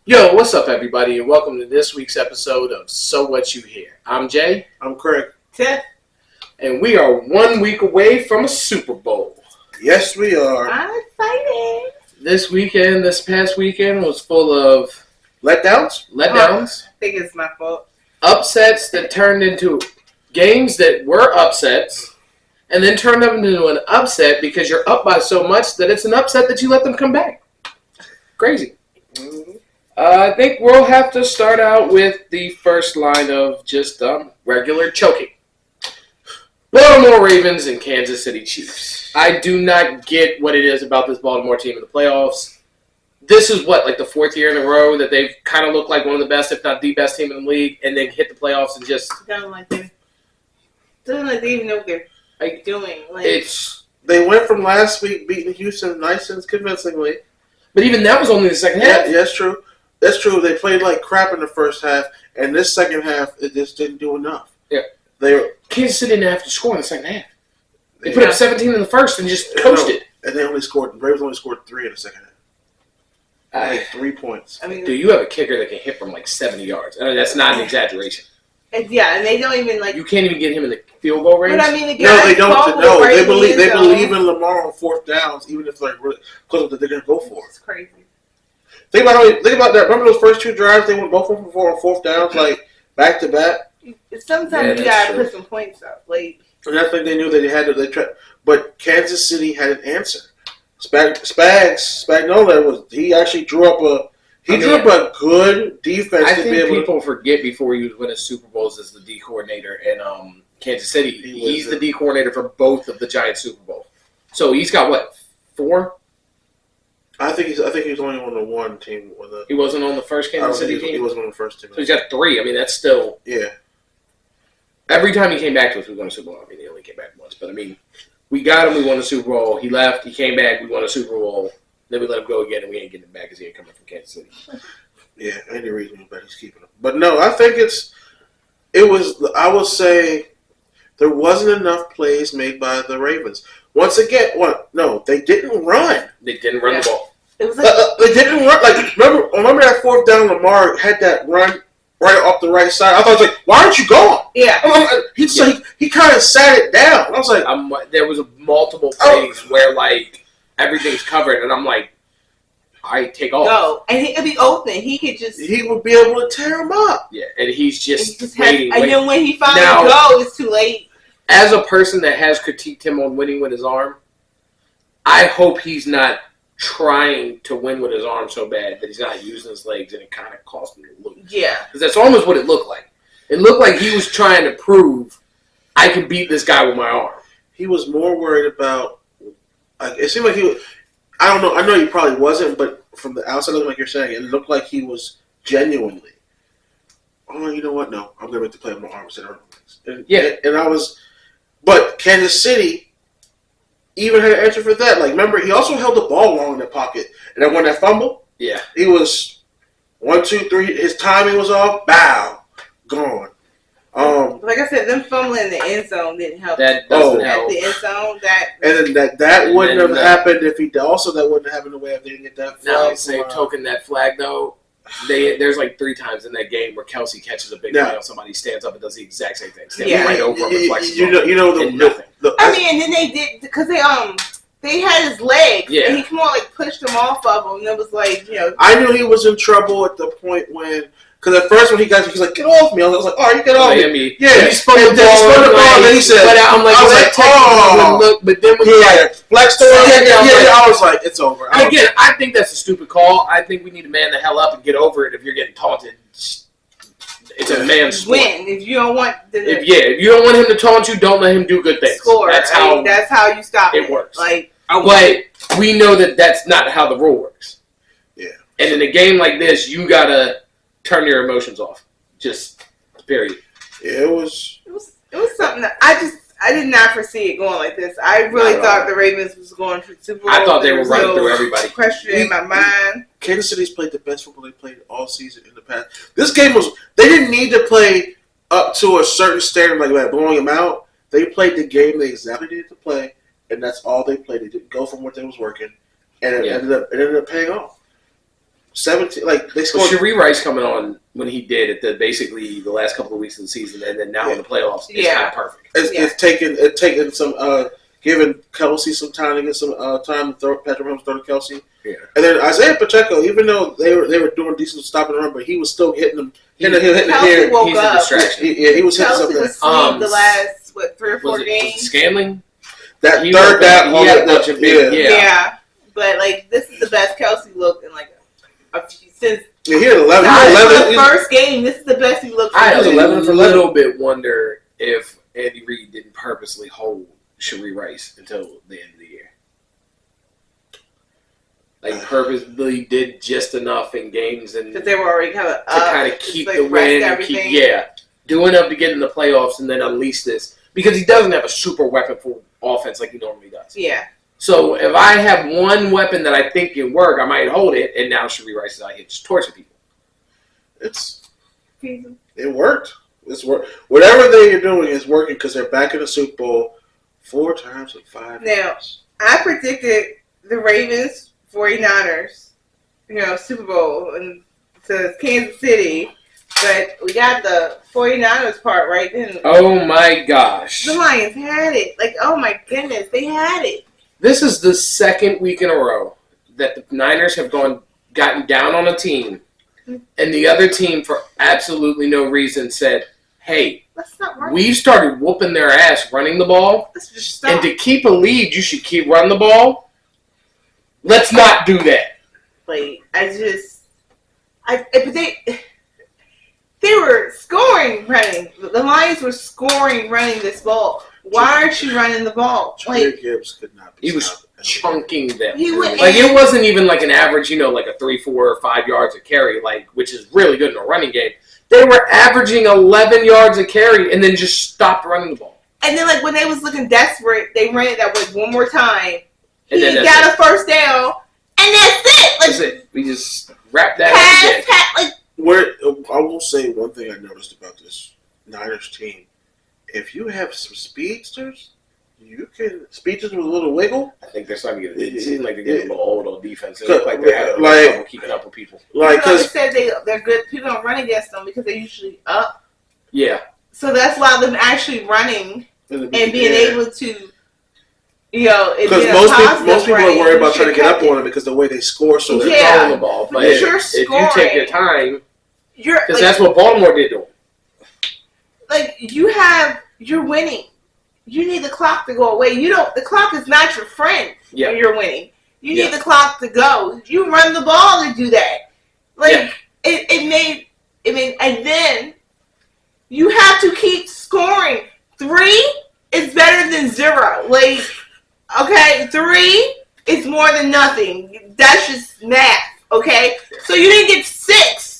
Yo, what's up, everybody, and welcome to this week's episode of So What You Hear. I'm Jay. I'm Craig. Tiff. And we are 1 week away from a Super Bowl. Yes, we are. I'm excited. This past weekend was full of Letdowns? letdowns, I think it's my fault. upsets that turned into games that were upsets, and then turned them into an upset because you're up by so much that it's an upset that you let them come back. Crazy. Mm-hmm. I think we'll have to start out with the first line of just regular choking. Baltimore Ravens and Kansas City Chiefs. I do not get what it is about this Baltimore team in the playoffs. This is like the fourth year in a row that they've kind of looked like one of the best, if not the best team in the league, and then hit the playoffs and just... Doesn't like they even know what they're doing. They went from last week beating Houston nice and convincingly. But even that was only the second half. Yeah, that's true. That's true. They played like crap in the first half, and this second half, it just didn't do enough. Yeah. Kansas City didn't have to score in the second half. They put up 17 in the first and just coached it. And the Ravens only scored 3 in the second half. Like 3 points. I mean, do you have a kicker that can hit from like 70 yards? I mean, that's not an exaggeration. And they don't even You can't even get him in the field goal range. But I mean, No, they don't. No, they believe in Lamar on fourth downs, even if they're really close to what they're going to go for. It's crazy. Think about that. Remember those first 2 drives? They went both for 4 on fourth downs, like back to back. Sometimes you gotta put some points up. And I think they knew that they had to. But Kansas City had an answer. Spagnuolo he actually drew up a good defense. I think people forget before you win a Super Bowls as the D coordinator in Kansas City. He's the D coordinator for both of the Giants Super Bowls. So he's got what, 4? I think he's only on the one team. He wasn't on the first Kansas City team. He wasn't on the first team. So he's got 3. I mean, that's still Every time he came back to us, we won a Super Bowl. I mean, he only came back once, but I mean, we got him. We won a Super Bowl. He left. He came back. We won a Super Bowl. Then we let him go again, and we ain't getting him back because he ain't coming from Kansas City. Yeah, any reason, but he's keeping him. But no, I think I would say there wasn't enough plays made by the Ravens. Once again, no, they didn't run. They didn't run the ball. It was they didn't run. Like remember that fourth down, Lamar had that run right off the right side. I thought, like, why aren't you going? Yeah. He kind of sat it down. I was like, there was multiple plays where like everything's covered, and I'm like, I take off. No, and he could be open. He would be able to tear him up. Yeah, and he's just waiting. And then when he finally goes, it's too late. As a person that has critiqued him on winning with his arm, I hope he's not trying to win with his arm so bad that he's not using his legs, and it kind of cost him to lose. Yeah. Because that's almost what it looked like. It looked like he was trying to prove, I can beat this guy with my arm. He was more worried about, it seemed like he was, I don't know, I know he probably wasn't, but from the outside looking like you're saying, it looked like he was genuinely, oh, you know what, no, I'm going to make the play with my arm instead of legs. And I was, but Kansas City even had an answer for that. Like, remember, he also held the ball long in the pocket. And then when that fumble, he was 1, 2, 3. His timing was off. Bow, gone. Like I said, them fumbling in the end zone didn't help. That doesn't help. At the end zone, and then that wouldn't have happened if he also that wouldn't have happened the way if they didn't get that flag. Now, same token, that flag though. There's like 3 times in that game where Kelsey catches a big play on somebody, stands up and does the exact same thing. Stands right over him, reflects nothing. I mean, and then they did because they had his legs, and he come on like pushed him off of him, and it was like I knew he was in trouble at the point when. Because at first when he's like, get off me. I was like, all right, you get off me. Yeah, he spun the ball, and then he said, but then when he flexed I was like, it's over. Again, I think that's a stupid call. I think we need to man the hell up and get over it if you're getting taunted. It's a man's sport. Win. If you don't want if you don't want him to taunt you, don't let him do good things. Score. That's how you stop it. Works. But we know that that's not how the rule works. Yeah. And in a game like this, you gotta turn your emotions off. Just period. Yeah, it was something that I did not foresee it going like this. I really thought the Ravens was going to the Super Bowl. I thought they were running through everybody. Question in my mind. Kansas City's played the best football they played all season in the past. This game they didn't need to play up to a certain standard like that, blowing them out. They played the game they exactly needed to play, and that's all they played. They didn't go from what they was working, and it ended up paying off. 17. Like they Well, scored. Sheree Rice coming on when he did at basically the last couple of weeks of the season, and then now in the playoffs, it's kind of perfect. It's taken some giving Kelsey some time to get some time to throw Patrick Mahomes throw to Kelsey. Yeah. And then Isaiah Pacheco, even though they were doing decent stopping run, but he was still hitting them. Hitting Kelsey woke He's up. a distraction. He was hitting something. Was asleep the last 3 or 4 games. Was it Scanling? That third down, yeah. But like this is the best Kelsey looked in like since. Yeah, he had 11. The first game, this is the best he looked. I a little bit wonder if Andy Reid didn't purposely hold Sheree Rice until the end of the year. Like purposely did just enough in games and because they were already kind of keep the win and do enough to get in the playoffs and then unleash this because he doesn't have a super weapon for offense like he normally does. Yeah. So if I have one weapon that I think can work, I might hold it. And now Sheree Rice is out here just torching people. It worked. It's work. Whatever they are doing is working because they're back in the Super Bowl 4 times in 5 years. Now, I predicted the Ravens 49ers, Super Bowl and to Kansas City, but we got the 49ers part right then. Oh my gosh. The Lions had it. Like, oh my goodness, they had it. This is the second week in a row that the Niners have gotten down on a team, and the other team, for absolutely no reason, said, hey, we started whooping their ass running the ball, and to keep a lead, you should keep running the ball. Let's not do that. Like, but they were scoring running. The Lions were scoring running this ball. Why aren't you running the ball? Like, Gibbs could not be he was chunking them. Like it wasn't even like an average, like a 3, 4, or 5 yards a carry, which is really good in a running game. They were averaging 11 yards a carry and then just stopped running the ball. And then, when they was looking desperate, they ran it that way one more time. He got a first down, and that's it. That's it. We just wrapped that up. I will say one thing I noticed about this Niners team. If you have some speedsters, speedsters with a little wiggle. I think they're starting to get it. It seems like they're getting a little old on defense. They look like they're having trouble keeping up with people. They said they're good. People don't run against them because they're usually up. Yeah. So that's why them actually running and being able to, because most people are worried about trying to get up on them because the way they score, so they're throwing the ball. But if you take your time, because that's what Baltimore did to them. Like you're winning. You need the clock to go away. The clock is not your friend when you're winning. You need the clock to go. You run the ball to do that. It made, and then you have to keep scoring. 3 is better than 0. Okay, 3 is more than nothing. That's just math. Okay, so you didn't get 6.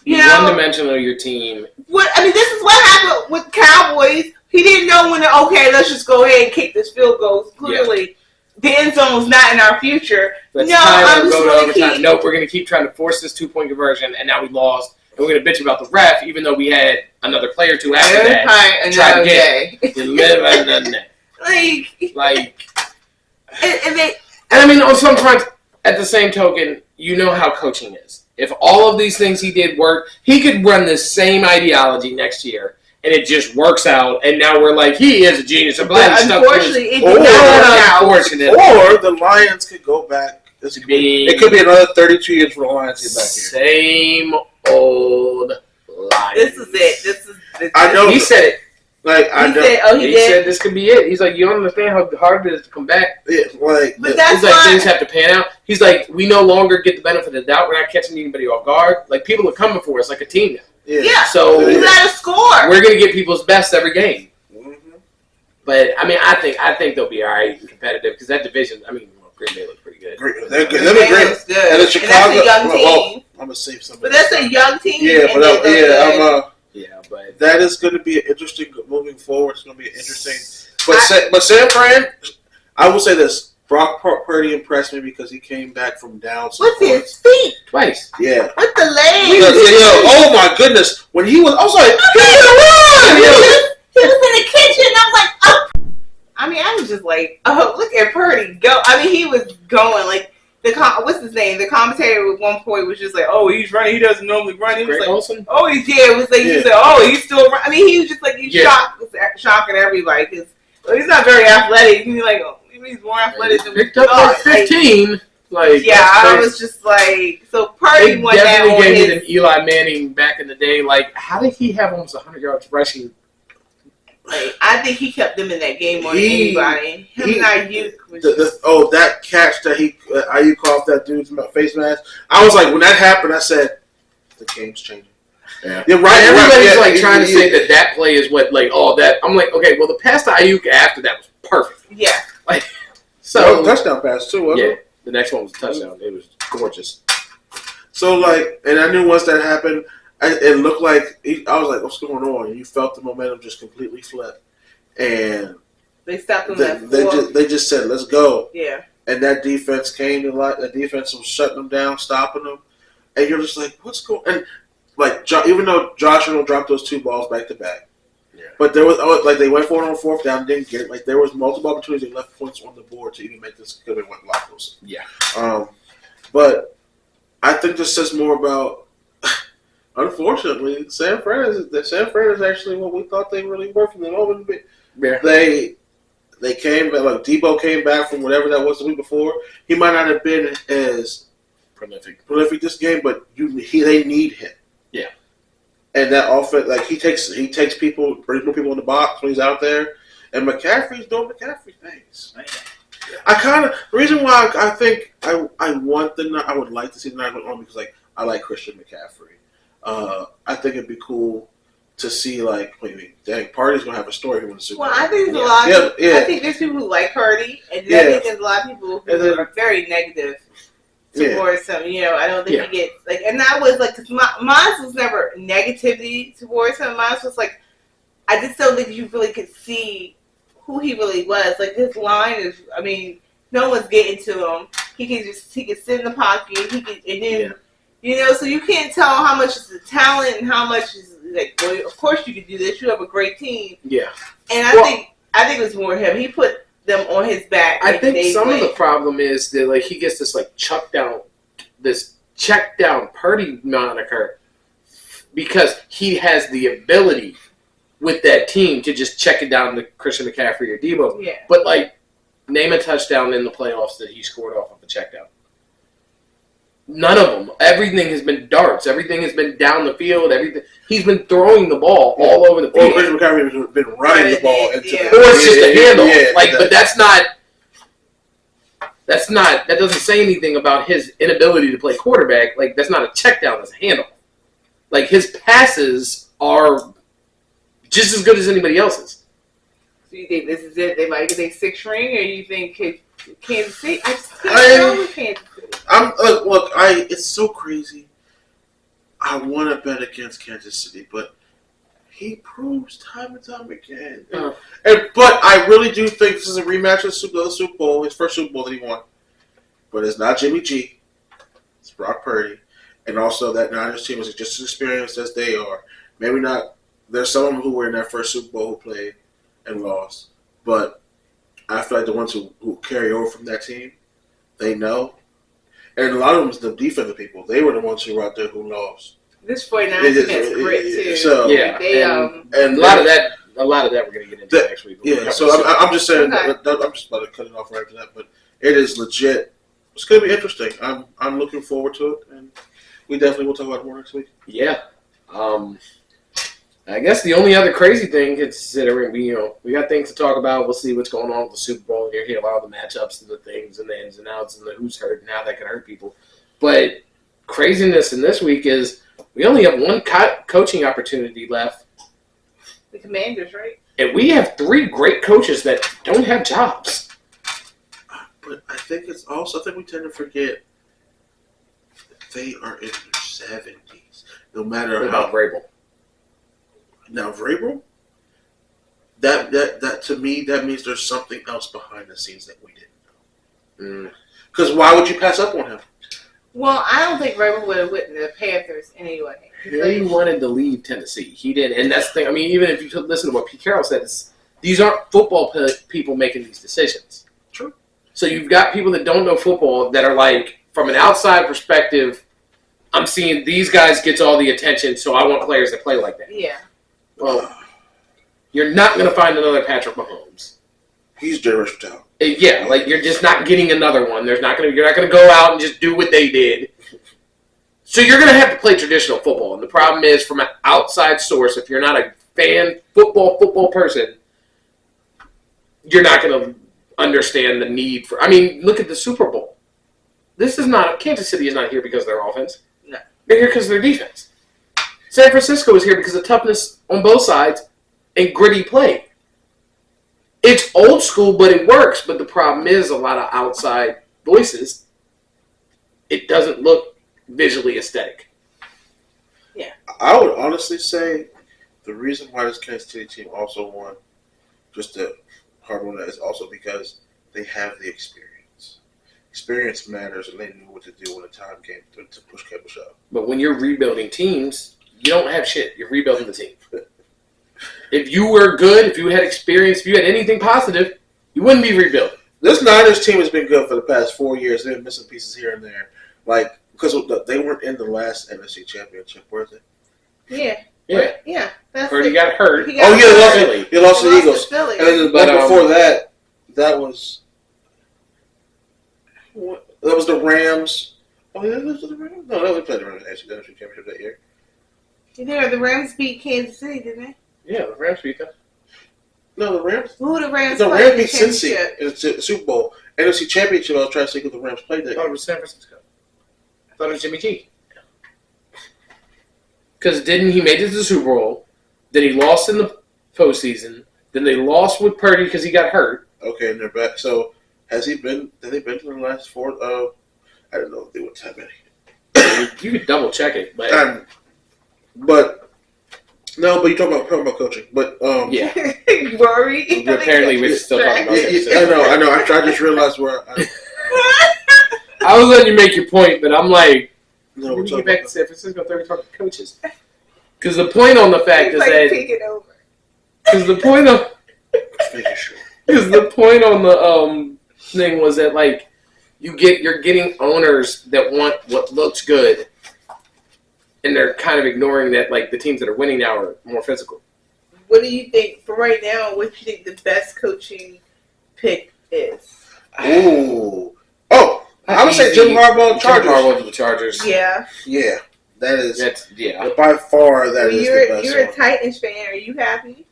One-dimensional your team. This is what happened with Cowboys. He didn't know when let's just go ahead and kick this field goal. Clearly, the end zone is not in our future. I'm just going to keep... Nope, we're going to keep trying to force this 2-point conversion, and now we lost. And we're going to bitch about the ref, even though we had another play or two after that. And try to get you live another day. And on some fronts, at the same token, you know how coaching is. If all of these things he did work, he could run this same ideology next year, and it just works out. And now we're like, he is a genius. But unfortunately, it did not work out. Or the Lions could go back. It could be another 32 years for the Lions to get back here. Same old Lions. This is it. I know. He said it. He said this could be it. He's like, you don't understand how hard it is to come back. Yeah, but that's he's like, things have to pan out. He's like, we no longer get the benefit of the doubt. We're not catching anybody off guard. Like, people are coming for us like a team now. Yeah. So you gotta score. We're gonna get people's best every game. Mm-hmm. But I think they'll be all right and competitive because that division. Green Bay looks pretty good. They're good. They're great. Good. And Chicago. And that's a young team. I'm gonna save something. But that's a young team. Yeah, but that is going to be interesting moving forward. It's going to be interesting. But San Fran, I will say this: Brock Purdy impressed me because he came back from down. With his feet twice. Yeah. With the legs. Oh my goodness! When I was like, he was in the kitchen. I was like, oh. I was just like, oh, look at Purdy go. He was going like what's his name? The commentator at one point was just like, "Oh, he's running. He doesn't normally run." He was like, Olsen? "Oh, it was like he said, oh, he's still running." I mean, he was just like shocking everybody because he's not very athletic. He's like, oh, he's more athletic than picked up like 15. I was just like, so Purdy won that definitely on gave it an Eli Manning back in the day. Like, how did he have almost 100 yards rushing? Like, I think he kept them in that game more than anybody. Him and Ayuk was that catch that Ayuk off that dude's face mask. I was like, when that happened, I said, the game's changing. Yeah, right. Everybody's trying to say that play is what that. I'm like, okay, well the pass to Ayuk after that was perfect. Yeah. So touchdown pass too, wasn't it? The next one was a touchdown. It was gorgeous. So and I knew once that happened, it looked like I was like, "What's going on?" And you felt the momentum just completely flip, and they stopped them. They just said, "Let's go." Yeah. And that defense came to life. The defense was shutting them down, stopping them, and you're just like, "What's going?" And even though Josh Allen dropped those 2 balls back to back, but there was they went for it on 4th down, didn't get it. There was multiple opportunities they left points on the board to even make this could have went a lot closer. Yeah. But I think this says more about. Unfortunately, San Fran is actually what we thought they really were from the moment. Yeah. They came back, like Debo came back from whatever that was the week before. He might not have been as prolific this game, but they need him. Yeah. And that offense, he takes people, brings more people in the box when he's out there, and McCaffrey's doing McCaffrey things. The reason why I think I would like to see the night on because I like Christian McCaffrey. I think it'd be cool to see dang, Party's gonna have a story here in the Super Bowl. Well, I think there's a lot. I think there's people who like Purdy, and I think there's a lot of people who are very negative towards him. I don't think he gets and that was because mine was never negativity towards him. Mine was I just don't think you really could see who he really was. His line is, I mean, no one's getting to him. He can sit in the pocket. So you can't tell how much is the talent and how much is well, of course you can do this. You have a great team. Yeah. And I think it was more him. He put them on his back. I think some of the problem is that he gets this check down Purdy moniker because he has the ability with that team to just check it down to Christian McCaffrey or Debo. Yeah. But name a touchdown in the playoffs that he scored off of a check down. None of them. Everything has been darts. Everything has been down the field. Everything. He's been throwing the ball all over the field. Or Christian McCaffrey has been running the ball into or it's just a handoff. But that's not. That doesn't say anything about his inability to play quarterback. That's not a check down. That's a handoff. His passes are just as good as anybody else's. So you think this is it? They might get a 6th ring, or you think Kansas City? I just can't tell with Kansas City. It's so crazy. I want to bet against Kansas City, but he proves time and time again. But I really do think this is a rematch of the Super Bowl, his first Super Bowl that he won. But it's not Jimmy G. It's Brock Purdy. And also that Niners team is just as experienced as they are. Maybe not. There's some of them who were in that first Super Bowl who played and lost. But I feel like the ones who carry over from that team, they know. And a lot of them is the defensive people. They were the ones who were out there who lost. This 49ers team has grit too. So, and a lot of that we're going to get into next week. Yeah, so I'm just saying, I'm just about to cut it off right after that, but it is legit. It's going to be interesting. I'm looking forward to it, and we definitely will talk about it more next week. Yeah. I guess the only other crazy thing, considering we got things to talk about. We'll see what's going on with the Super Bowl. You'll hear a lot of the matchups and the things and the ins and outs and the who's hurt and how that can hurt people. But craziness in this week is we only have one coaching opportunity left. The Commanders, right? And we have 3 great coaches that don't have jobs. But I think we tend to forget they are in their 70s. No matter what about Vrabel? Now, Vrabel, that to me, that means there's something else behind the scenes that we didn't know. Because why would you pass up on him? Well, I don't think Vrabel would have went to the Panthers anyway. He wanted to leave Tennessee. He did, and that's the thing. I mean, even if you listen to what Pete Carroll said, these aren't football people making these decisions. True. So you've got people that don't know football that are like, from an outside perspective, I'm seeing these guys get all the attention, so I want players that play like that. Yeah. Well, you're not going to find another Patrick Mahomes. He's generational talent. Yeah, like you're just not getting another one. You're not going to go out and just do what they did. So you're going to have to play traditional football. And the problem is, from an outside source, if you're not a fan football person, you're not going to understand the need for. I mean, look at the Super Bowl. This is not Kansas City is not here because of their offense. No, they're here because of their defense. San Francisco is here because of toughness on both sides and gritty play. It's old school, but it works. But the problem is a lot of outside voices. It doesn't look visually aesthetic. Yeah. I would honestly say the reason why this Kansas City team also won, just to hard on that, is also because they have the experience. Experience matters, and they knew what to do when the time came to push came to shove. But when you're rebuilding teams, you don't have shit. You're rebuilding the team. If you were good, if you had experience, if you had anything positive, you wouldn't be rebuilding. This Niners team has been good for the past 4 years. They've been missing pieces here and there. Like, because they weren't in the last NFC Championship, were they? Yeah. Purdy got hurt. He lost to the Eagles. Philly. And then before that was the Rams. Oh, yeah, that was the Rams? No, that was the Rams actually NFC Championship that year. The Rams beat Kansas City, didn't they? Yeah, the Rams beat them. No, the Rams. Who the Rams? The played Rams in the beat Cincy championship? in the Super Bowl. NFC Championship, I was trying to see who the Rams played that I thought year. it was San Francisco. I thought it was Jimmy G. Because didn't he make it to the Super Bowl? Then he lost in the postseason. Then they lost with Purdy because he got hurt. Okay, and they're back. So, have they been to the last four? I don't know if they went that many. You could double check it, but but you're talking about coaching. But yeah, Rory. apparently we're still talking about it. I know. I just realized where. I was letting you make your point, but I'm like, No, when you get back to San Francisco, they're talking coaches. Because the point on the fact is that. Because the point of. Because the point on the thing was that like you're getting owners that want what looks good, and they're kind of ignoring that like the teams that are winning now are more physical. What do you think for right now? What do you think the best coaching pick is? I would say Jim Harbaugh, Chargers. Jim Harbaugh to the Chargers. Yeah. That is. That's by far that is the best. You're a Titans fan. Are you happy?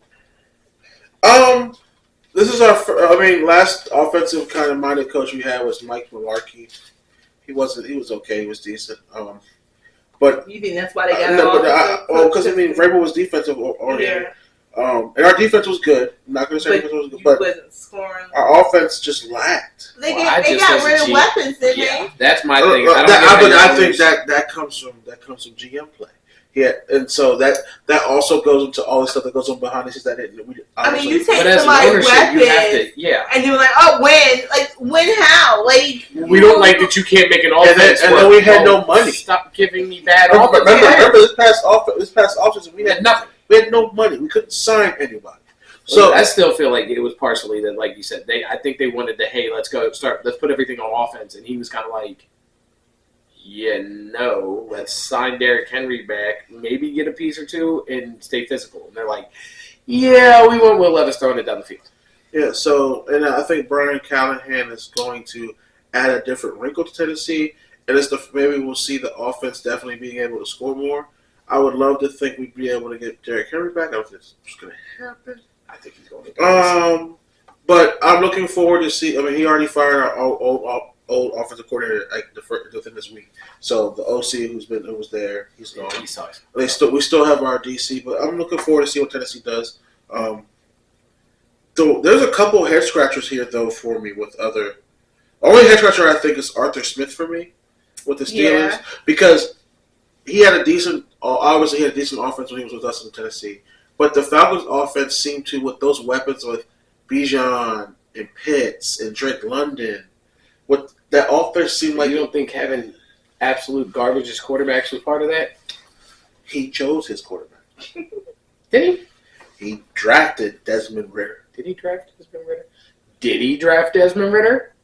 This is last offensive kind of minded coach we had was Mike Mularkey. He was okay. He was decent. But you think that's why they got because Vrabel was defensive oriented. And our defense was good. I'm not going to say defense was good, but wasn't scoring. Our offense just lacked. They got rid of weapons, didn't they? That's my thing. I think that comes from GM play. Yeah, and so that also goes into all the stuff that goes on behind the scenes that you take somebody's weapons, and you're like, oh, when, how? Like, we don't like that you can't make an offense. And then we had no money. Stop giving me bad offense. Remember this past offseason, we had nothing. We had no money. We couldn't sign anybody. So I still feel like it was partially that, like you said, I think they wanted to, hey, let's put everything on offense, and he was kind of like, yeah, no, let's sign Derrick Henry back, maybe get a piece or two, and stay physical. And they're like, yeah, we want Will Levis throwing it down the field. Yeah, so, and I think Brian Callahan is going to add a different wrinkle to Tennessee, and maybe we'll see the offense definitely being able to score more. I would love to think we'd be able to get Derrick Henry back. I don't think it's going to happen. I think he's going to. But I'm looking forward to see. I mean, he already fired our old offensive coordinator within this week. So the OC who was there, he's gone. He sucks. We still have our DC, but I'm looking forward to see what Tennessee does. There's a couple head scratchers here though for me with other. Only head scratcher I think is Arthur Smith for me with the Steelers because he had a decent offense when he was with us in Tennessee. But the Falcons' offense seemed to, with those weapons with Bijan and Pitts and Drake London, what that offense seemed like. You don't think having absolute garbage as quarterbacks was part of that? He chose his quarterback. Did he? He drafted Desmond Ridder. Did he draft Desmond Ridder? Did he draft Desmond Ridder?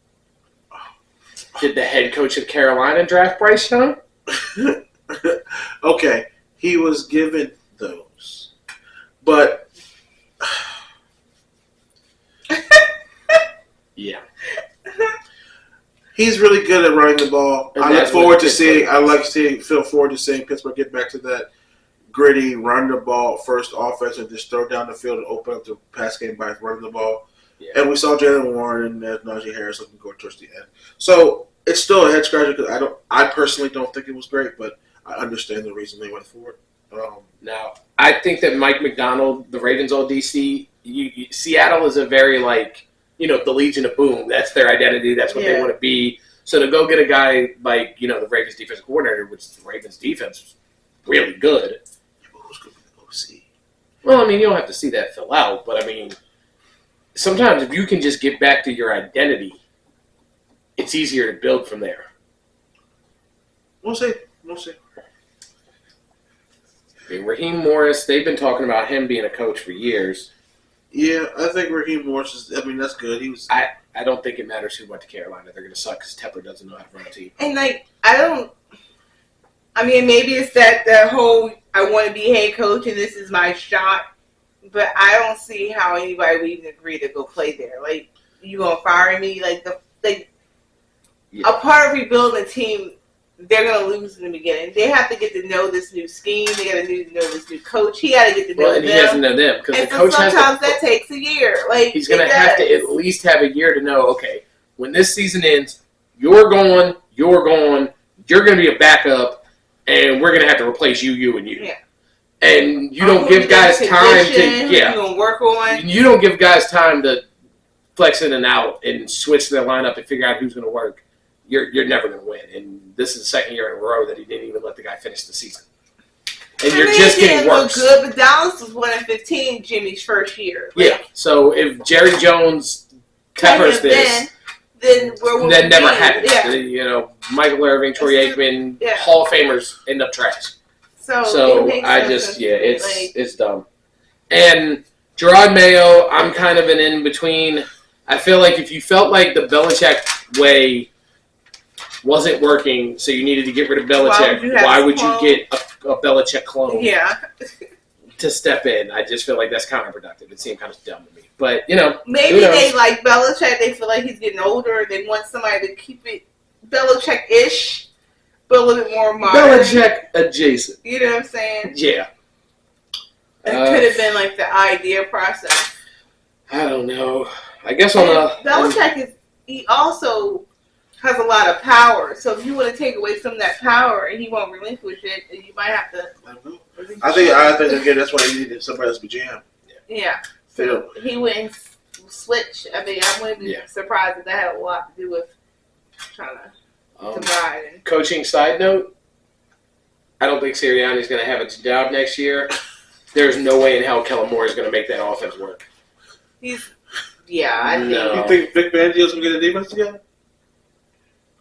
Did the head coach of Carolina draft Bryce Young? Okay, he was given those, but yeah, he's really good at running the ball. And I look that's forward what to Pittsburgh seeing. Feel forward to seeing Pittsburgh get back to that gritty, run the ball first offense and just throw down the field and open up the pass game by running the ball. Yeah. And we saw Jalen Warren and Najee Harris looking good towards the end. So it's still a head scratcher because I personally don't think it was great, but I understand the reason they went for it. Now, I think that Mike McDonald, the Ravens old DC, Seattle is a very the Legion of Boom. That's their identity. That's what they want to be. So to go get a guy like the Ravens defensive coordinator, which is the Ravens defense was really good. Who's going to be the OC? Well, I mean, you don't have to see that fill out, but I mean, sometimes if you can just get back to your identity, it's easier to build from there. We'll see. I mean, Raheem Morris, they've been talking about him being a coach for years. Yeah, I think Raheem Morris is. I mean, that's good. I don't think it matters who went to Carolina. They're going to suck because Tepper doesn't know how to run a team. And I mean, maybe it's that the whole I want to be head coach and this is my shot, but I don't see how anybody would even agree to go play there. Like, you gonna fire me? A part of rebuilding a team, they're gonna lose in the beginning. They have to get to know this new scheme. They got to know this new coach. He got to get to know them. And he hasn't known them because the coach sometimes that takes a year. Like, he's gonna have to at least have a year to know. Okay, when this season ends, you're gone. You're gonna be a backup. And we're going to have to replace you, and you. Yeah. And you don't give guys time to... You gonna work on. You don't give guys time to flex in and out and switch their lineup and figure out who's going to work. You're never going to win. And this is the second year in a row that he didn't even let the guy finish the season. And you're just getting worse. Look good, but Dallas was 1-15 Jimmy's first year. So if Jerry Jones peppers this... Then never happens. Yeah. Michael Irving, Troy Aikman, Hall of Famers end up trash. So I just it's dumb. And Gerard Mayo, I'm kind of an in between. I feel like if you felt like the Belichick way wasn't working, so you needed to get rid of Belichick, why would you get a Belichick clone? Yeah. To step in, I just feel like that's counterproductive. It seemed kind of dumb to me, but maybe they like Belichick. They feel like he's getting older. They want somebody to keep it Belichick-ish, but a little bit more modern. Belichick adjacent. You know what I'm saying? Yeah. It could have been like the idea process. I don't know. I guess Belichick he also has a lot of power. So if you want to take away some of that power and he won't relinquish it, then you might have to. I think again that's why he needed somebody else to be GM. Yeah. So he wouldn't switch. I mean, I wouldn't be surprised if that had a lot to do with trying to divide. Coaching side note, I don't think Sirianni's going to have a job next year. There's no way in hell Kellen Moore is going to make that offense work. You think Vic Fangio's going to get a defense together?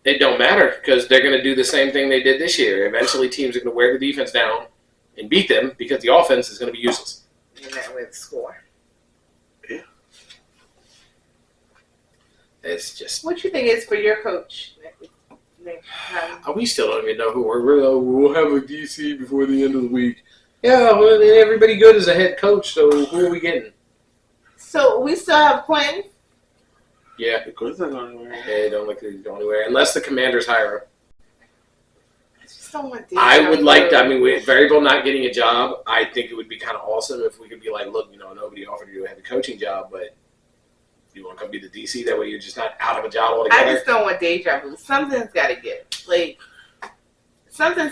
It don't matter because they're going to do the same thing they did this year. Eventually, teams are going to wear the defense down and beat them because the offense is going to be useless. And that would score. Yeah. It's just. What you think is for your coach? We still don't even know who we'll have a DC before the end of the week. Yeah, well, everybody good as a head coach, so who are we getting? So we still have Quinn? Yeah. Quinn's not going anywhere. Yeah, don't look like he's going anywhere. Unless the Commanders hire him. I would like to, with Variable not getting a job, I think it would be kind of awesome if we could be like, look, nobody offered you to have a coaching job, but you want to come be the DC? That way you're just not out of a job altogether. I just don't want deja vu. Something's got to give. Something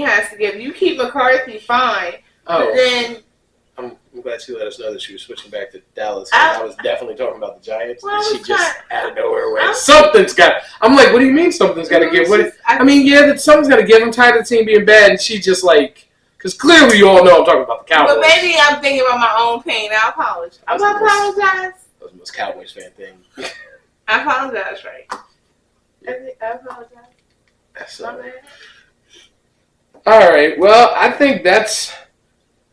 has to give. You keep McCarthy fine, but then... I'm glad she let us know that she was switching back to Dallas. I was definitely talking about the Giants. Well, she just out of nowhere went, something's got... I'm like, what do you mean something's got to give? That something's got to give. I'm tired of the team being bad. And she just because clearly you all know I'm talking about the Cowboys. But maybe I'm thinking about my own pain. I apologize. I apologize. That was the most Cowboys fan thing. I apologize, right? I apologize. All right. Well, I think that's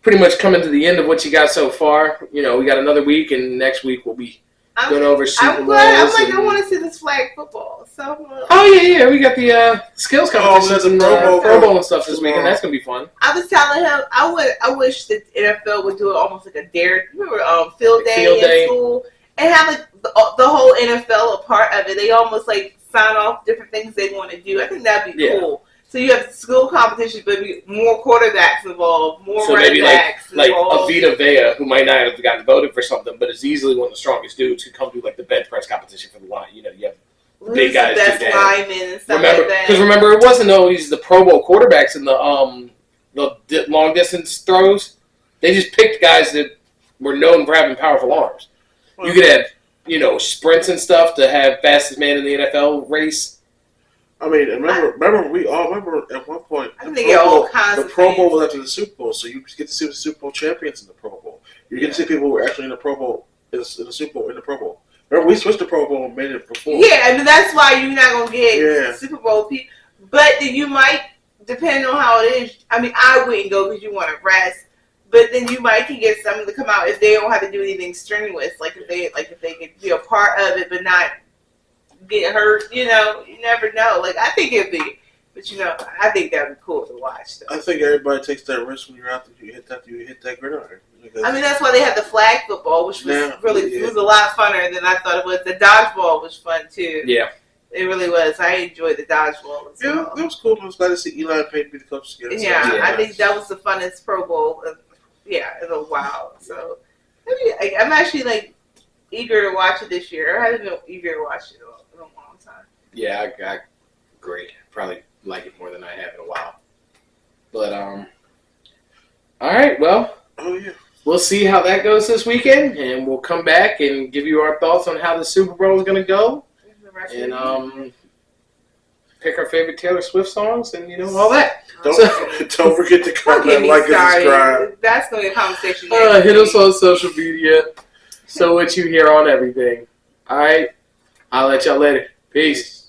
pretty much coming to the end of what you got so far. We got another week, and next week will be going over Super I'm glad. Bowls. I'm like, I want to see this flag football. So. Oh yeah, we got the skills competitions and Pro Bowl and stuff this weekend. That's gonna be fun. I was telling him I wish the NFL would do it almost like a dare. Remember field day in school and have like the whole NFL a part of it. They almost like sign off different things they want to do. I think that'd be cool. So you have school competitions, but more quarterbacks involved, more so running backs like Avita Vea, who might not have gotten voted for something, but is easily one of the strongest dudes who come do like the bench press competition for the line. You know, you have big guys do that. Linemen and stuff like that. Because remember, it wasn't always the Pro Bowl quarterbacks in the long distance throws. They just picked guys that were known for having powerful arms. You could have sprints and stuff to have fastest man in the NFL race. I mean, remember we all remember at one point the Pro Bowl was after the Super Bowl, so you get to see the Super Bowl champions in the Pro Bowl. You get to see people who were actually in the Pro Bowl in the Super Bowl in the Pro Bowl. Remember, we switched to Pro Bowl and made it before. Yeah, I mean that's why you're not gonna get Super Bowl people, but then you might, depending on how it is. I mean, I wouldn't go because you want to rest, but then you might can get someone to come out if they don't have to do anything strenuous, like if they could be a part of it but not get hurt. You never know. Like I think it'd be, but I think that'd be cool to watch. Though. I think everybody takes that risk when you're out there. You hit that gridiron. I mean, that's why they had the flag football, which was it was a lot funner than I thought it was. The dodgeball was fun too. Yeah, it really was. I enjoyed the dodgeball. Yeah, it was cool. I was glad to see Eli and Peyton be the coaches together. Yeah, I think that was the funnest Pro Bowl. In a while. So I'm actually eager to watch it this year. I haven't been eager to watch it in a long time. Yeah, I agree. Probably like it more than I have in a while. But all right, well. Oh yeah. We'll see how that goes this weekend, and we'll come back and give you our thoughts on how the Super Bowl is going to go, and pick our favorite Taylor Swift songs, and all that. Don't forget to comment, like, and subscribe. That's going to be a conversation. Hit us on social media. So what you hear on everything. All right, I'll let y'all later. Peace.